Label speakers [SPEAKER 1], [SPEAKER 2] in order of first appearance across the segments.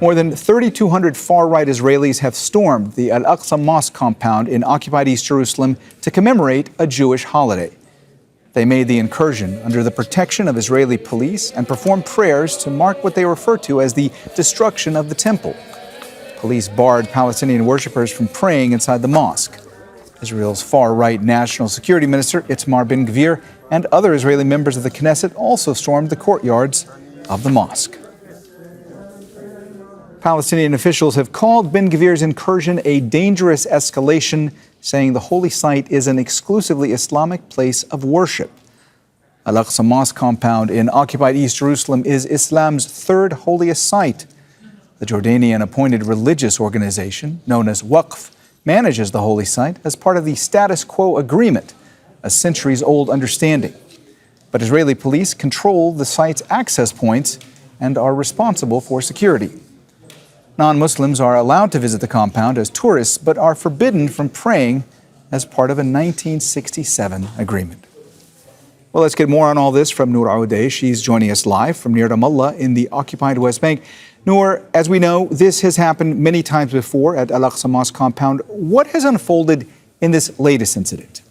[SPEAKER 1] More than 3,200 far-right Israelis have stormed the Al-Aqsa Mosque compound in occupied East Jerusalem to commemorate a Jewish holiday. They made the incursion under the protection of Israeli police and performed prayers to mark what they refer to as the destruction of the temple. Police barred Palestinian worshippers from praying inside the mosque. Israel's far-right National Security Minister Itamar Ben-Gvir and other Israeli members of the Knesset also stormed the courtyards of the mosque. Palestinian officials have called Ben-Gvir's incursion a dangerous escalation, saying the holy site is an exclusively Islamic place of worship. Al-Aqsa Mosque compound in occupied East Jerusalem is Islam's third holiest site. The Jordanian-appointed religious organization, known as Waqf, manages the holy site as part of the status quo agreement, a centuries-old understanding. But Israeli police control the site's access points and are responsible for security. Non-Muslims are allowed to visit the compound as tourists, but are forbidden from praying as part of a 1967 agreement. Well, let's get more on all this from Nour Odeh. She's joining us live from near Ramallah in the occupied West Bank. Nour, as we know, this has happened many times before at Al-Aqsa Mosque compound. What has unfolded in this latest incident?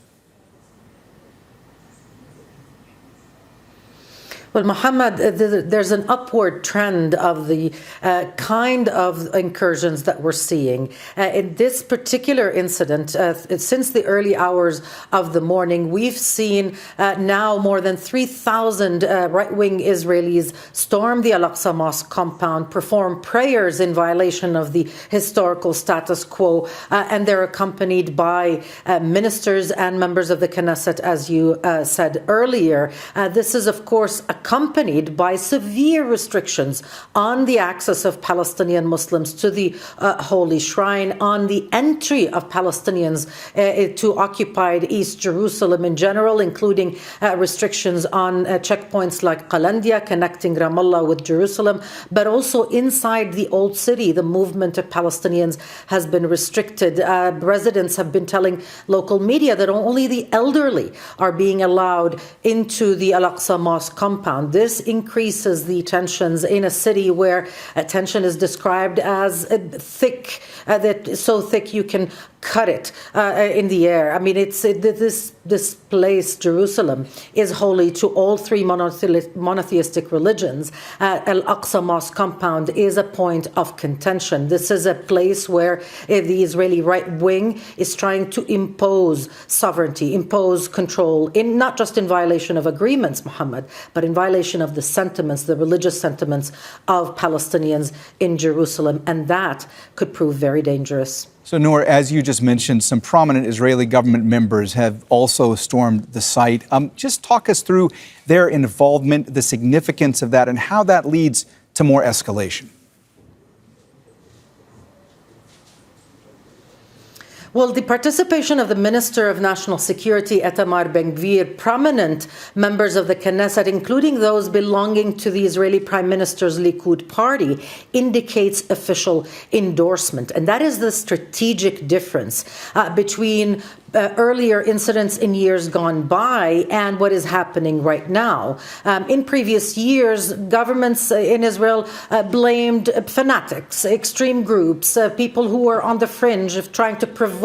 [SPEAKER 2] Well, Mohammed, there's an upward trend of the kind of incursions that we're seeing. In this particular incident, since the early hours of the morning, we've seen now more than 3,000 right-wing Israelis storm the Al-Aqsa Mosque compound, perform prayers in violation of the historical status quo, and they're accompanied by ministers and members of the Knesset, as you said earlier. This is, of course, accompanied by severe restrictions on the access of Palestinian Muslims to the holy shrine, on the entry of Palestinians to occupied East Jerusalem in general, including restrictions on checkpoints like Qalandia connecting Ramallah with Jerusalem, but also inside the old city. The movement of Palestinians has been restricted. Residents have been telling local media that only the elderly are being allowed into the Al-Aqsa Mosque compound. This increases the tensions in a city where tension is described as thick, that so thick you can cut it in the air. I mean, this place, Jerusalem, is holy to all three monotheistic religions. Al-Aqsa Mosque compound is a point of contention. This is a place where the Israeli right wing is trying to impose sovereignty, impose control, not just in violation of agreements, Muhammad, but in violation of the sentiments, the religious sentiments of Palestinians in Jerusalem. And that could prove very dangerous.
[SPEAKER 1] So, Nour, as you just mentioned, some prominent Israeli government members have also stormed the site. Just talk us through their involvement, the significance of that, and how that leads to more escalation.
[SPEAKER 2] Well, the participation of the Minister of National Security, Itamar Ben-Gvir, prominent members of the Knesset, including those belonging to the Israeli Prime Minister's Likud party, indicates official endorsement. And that is the strategic difference between earlier incidents in years gone by and what is happening right now. In previous years, governments in Israel blamed fanatics, extreme groups, people who were on the fringe of trying to provoke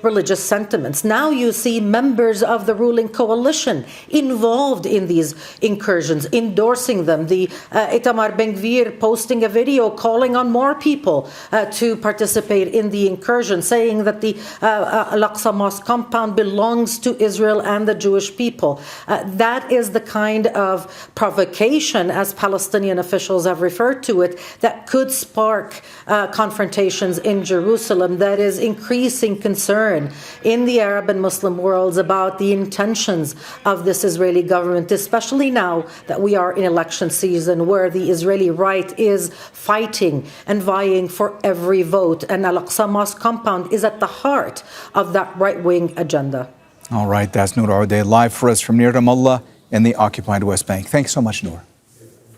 [SPEAKER 2] religious sentiments. Now you see members of the ruling coalition involved in these incursions, endorsing them. The Itamar Ben-Gvir posting a video calling on more people to participate in the incursion, saying that the Al-Aqsa Mosque compound belongs to Israel and the Jewish people. That is the kind of provocation, as Palestinian officials have referred to it, that could spark confrontations in Jerusalem, that is increasing concern in the Arab and Muslim worlds about the intentions of this Israeli government, especially now that we are in election season where the Israeli right is fighting and vying for every vote. And Al-Aqsa Mosque compound is at the heart of that right-wing agenda.
[SPEAKER 1] All right, that's Nour Odeh live for us from near Ramallah in the occupied West Bank. Thanks so much, Nour.